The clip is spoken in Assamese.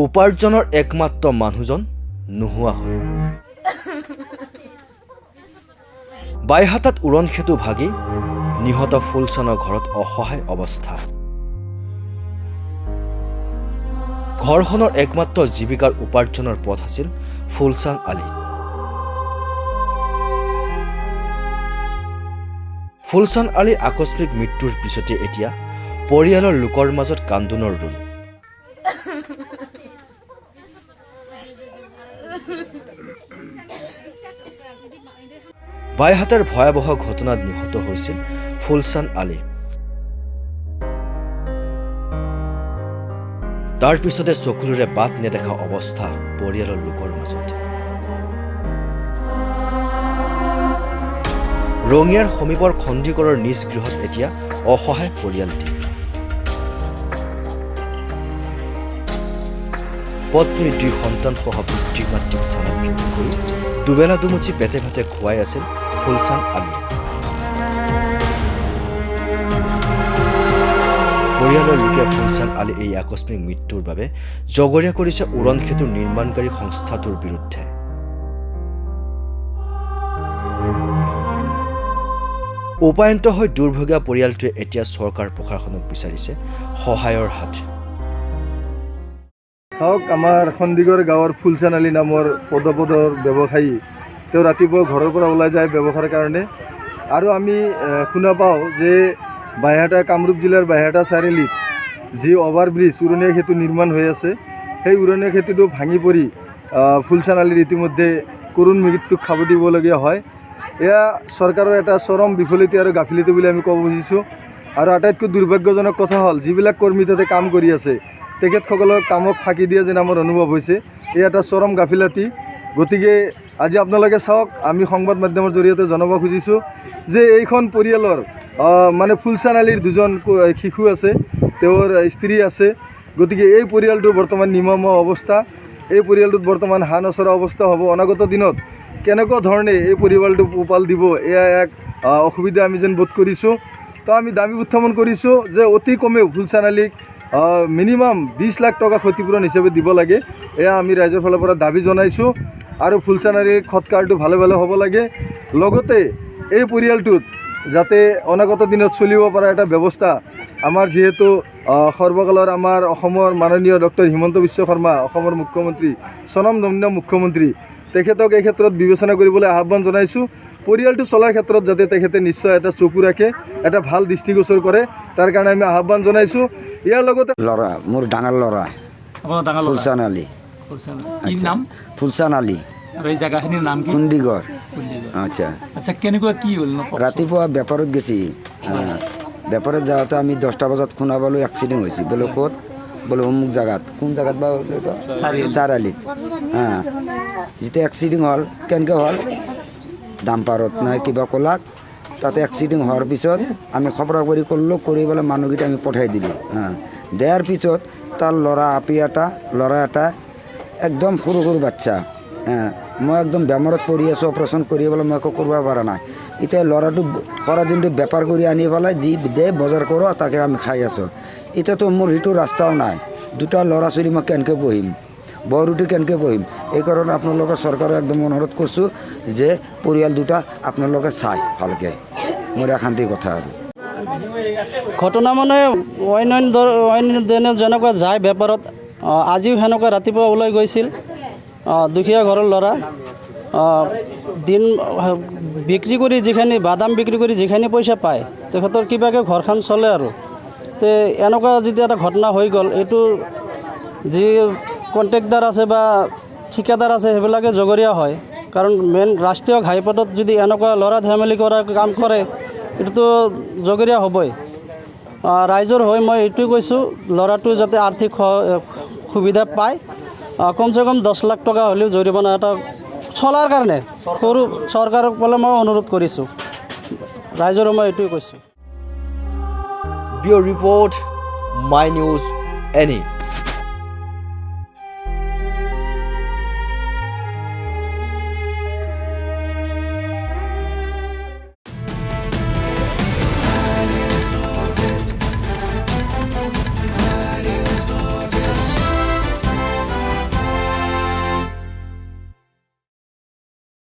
উপাৰ্জনৰ একমাত্ৰ মানুহজন নোহোৱা হ'ল। বাইহাটাত উৰণ সেতু ভাগি নিহত ফুলচানৰ ঘৰত অসহায় অৱস্থা। ঘৰখনৰ একমাত্ৰ জীৱিকাৰ উপাৰ্জনৰ পথ আছিল ফুলচান আলী। ফুলচান আলীৰ আকস্মিক মৃত্যুৰ পিছতে এতিয়া পৰিয়ালৰ লোকৰ মাজত কান্দোনৰ ৰোল। বাইহাটাৰ ভয়াৱহ ঘটনাত নিহত হৈছিল ফুলচান আলী। তাৰ পিছতে চকুৰে বাট নেদেখা অৱস্থা পৰিয়ালৰ লোকৰ মাজত। ৰঙিয়াৰ সমীপৰ খণ্ডিগড়ৰ নিজ গৃহত এতিয়া অসহায় পৰিয়ালটি। পত্নীৰ 2 সন্তানসহ পিতৃ মাতৃক চালাকি কৰি দুবেলা দুমুঠি পেটে ভাতে খুৱাই আছিল ফুলচান আলী। পৰিয়ালৰ লোকে ফুলচান আলী এই আকস্মিক মৃত্যুৰ বাবে জগৰীয়া কৰিছে উৰণ সেতুৰ নিৰ্মাণকাৰী সংস্থাটোৰ বিৰুদ্ধে। উপায়ন্ত হৈ দুৰ্ভগীয়া পৰিয়ালটোৱে এতিয়া চৰকাৰ প্ৰশাসনক বিচাৰিছে সহায়ৰ হাত। চাওক, আমাৰ খণ্ডিগড় গাঁৱৰ ফুলচান আলী নামৰ পদপদৰ ব্যৱসায়ী, তেওঁ ৰাতিপুৱা ঘৰৰ পৰা ওলাই যায় ব্যৱসায়ৰ কাৰণে। আৰু আমি শুনা পাওঁ যে বাইহাটা কামৰূপ জিলাৰ বাইহাটা চাৰিআলিত যি অভাৰব্ৰিজ উৰণীয়া সেতু নিৰ্মাণ হৈ আছে, সেই উৰণীয়া সেতুটো ভাঙি পৰি ফুলচান আলীৰ ইতিমধ্যে কৰুণ মৃত্যুক খাব দিবলগীয়া হয়। এয়া চৰকাৰৰ এটা চৰম বিফলতি আৰু গাফিলতি বুলি আমি ক'ব খুজিছোঁ। আৰু আটাইতকৈ দুৰ্ভাগ্যজনক কথা হ'ল, যিবিলাক কৰ্মী তাতে কাম কৰি আছে তেখেতসকলৰ কামক ফাঁকি দিয়া যেন আমাৰ অনুভৱ হৈছে। এই এটা চৰম গাফিলতি। গতিকে আজি আপোনালোকে চাওক, আমি সংবাদ মাধ্যমৰ জৰিয়তে জনাব খুজিছোঁ যে এইখন পৰিয়ালৰ মানে ফুলচান আলীৰ 2জন শিশু আছে, তেওঁৰ স্ত্ৰী আছে। গতিকে এই পৰিয়ালটো বৰ্তমান নিৰ্মম অৱস্থা, এই পৰিয়ালটোত বৰ্তমান হাঁহ নচৰা অৱস্থা হ'ব। অনাগত দিনত কেনেকুৱা ধৰণে এই পৰিয়ালটো পোহপাল দিব, এয়া এক অসুবিধা আমি যেন বোধ কৰিছোঁ। তো আমি দাবী উত্থাপন কৰিছোঁ যে অতি কমেও ফুলচান আলীক মিনিমাম 20 লাখ টকা ক্ষতিপূৰণ হিচাপে দিব লাগে। এয়া আমি ৰাইজৰ ফালৰ পৰা দাবী জনাইছোঁ। আৰু ফুলচান আলীৰ সৎকাৰটো ভালে ভালে হ'ব লাগে। লগতে এই পৰিয়ালটোত যাতে অনাগত দিনত চলিব পৰা এটা ব্যৱস্থা, আমাৰ যিহেতু সৰ্বকালৰ আমাৰ অসমৰ মাননীয় ডক্টৰ হিমন্ত বিশ্ব শৰ্মা, অসমৰ মুখ্যমন্ত্ৰী, স্বনামধন্য মুখ্যমন্ত্ৰী, তেখেতক এই ক্ষেত্ৰত বিবেচনা কৰিবলৈ আহ্বান জনাইছোঁ। পৰিয়ালটো চলাৰ ক্ষেত্ৰত যাতে তেখেতে নিশ্চয় এটা চকু ৰাখে, এটা ভাল দৃষ্টিগোচৰ কৰে, তাৰ কাৰণে আমি আহ্বান জনাইছোঁ। ইয়াৰ লগতে ল'ৰা, মোৰ ডাঙৰ ল'ৰা ফুলচান আলী। ফুলচান আলী। আৰু এই জেগাখিনিৰ নাম কি? খণ্ডিগড়। আচ্ছা আচ্ছা, কেনেকুৱা কি হ'ল? ৰাতিপুৱা বেপাৰত গেছি, বেপাৰত যাওঁতে আমি 10টা বজাত শুনা পালোঁ এক্সিডেণ্ট হৈছে। বোলে ক'ত? বোলে অমুক জেগাত। কোন জেগাত বা? চাৰিআলিত। যেতিয়া এক্সিডেণ্ট হ'ল, কেনেকৈ হ'ল? ডাম্পাৰত নাই কিবা ক'লাক, তাতে এক্সিডেণ্ট হোৱাৰ পিছত আমি খবৰ কৰি কৰিলোঁ, কৰি পেলাই মানুহকেইটা আমি পঠাই দিলোঁ। দিয়াৰ পিছত তাৰ ল'ৰা এটা একদম সৰু সৰু বাচ্চা, মই একদম বেমাৰত পৰি আছোঁ, অপাৰেশ্যন কৰি পেলাই মই একো কৰিব পৰা নাই। এতিয়া ল'ৰাটো কৰা দিনটো বেপাৰ কৰি আনি পেলাই যি দে বজাৰ কৰোঁ, তাকে আমি খাই আছোঁ। এতিয়াতো মোৰ সেইটো ৰাস্তাও নাই। 2টা ল'ৰা ছোৱালী মই কেনেকৈ পঢ়িম, বৰুটি কেনেকৈ পঢ়িম? এইকাৰণে আপোনালোকে চৰকাৰক একদম অনুৰোধ কৰিছোঁ যে পৰিয়াল 2টা আপোনালোকে চাই ভালকৈ। মোৰ এখান্তি কথা আৰু ঘটনা মানে অন্য দিনে যেনেকুৱা যায় বেপাৰত, আজিও সেনেকুৱা ৰাতিপুৱা ওলাই গৈছিল। দুখীয়া ঘৰৰ ল'ৰা, দিন বিক্ৰী কৰি যিখিনি বাদাম বিক্ৰী কৰি যিখিনি পইচা পায়, তেখেতৰ কিবাকৈ ঘৰখন চলে আৰু। তে এনেকুৱা যদি এটা ঘটনা হৈ গ'ল, এইটো যি কণ্ট্ৰেক্টাৰ আছে বা ঠিকাদাৰ আছে সেইবিলাকে জগৰীয়া হয়। কাৰণ মেইন ৰাষ্ট্ৰীয় ঘাইপথত যদি এনেকুৱা ল'ৰা ধেমালি কৰা কাম কৰে, এইটোতো জগৰীয়া হ'বই। ৰাইজৰ হৈ মই এইটোৱে কৈছোঁ, ল'ৰাটো যাতে আৰ্থিক সুবিধা পায়, কমচে কম 10 লাখ টকা হ'লেও জৰিমনা এটা চলাৰ কাৰণে সৰু চৰকাৰক বোলে মই অনুৰোধ কৰিছোঁ। ৰাইজৰ মই এইটোৱে কৈছোঁ। Bureau report, my news any.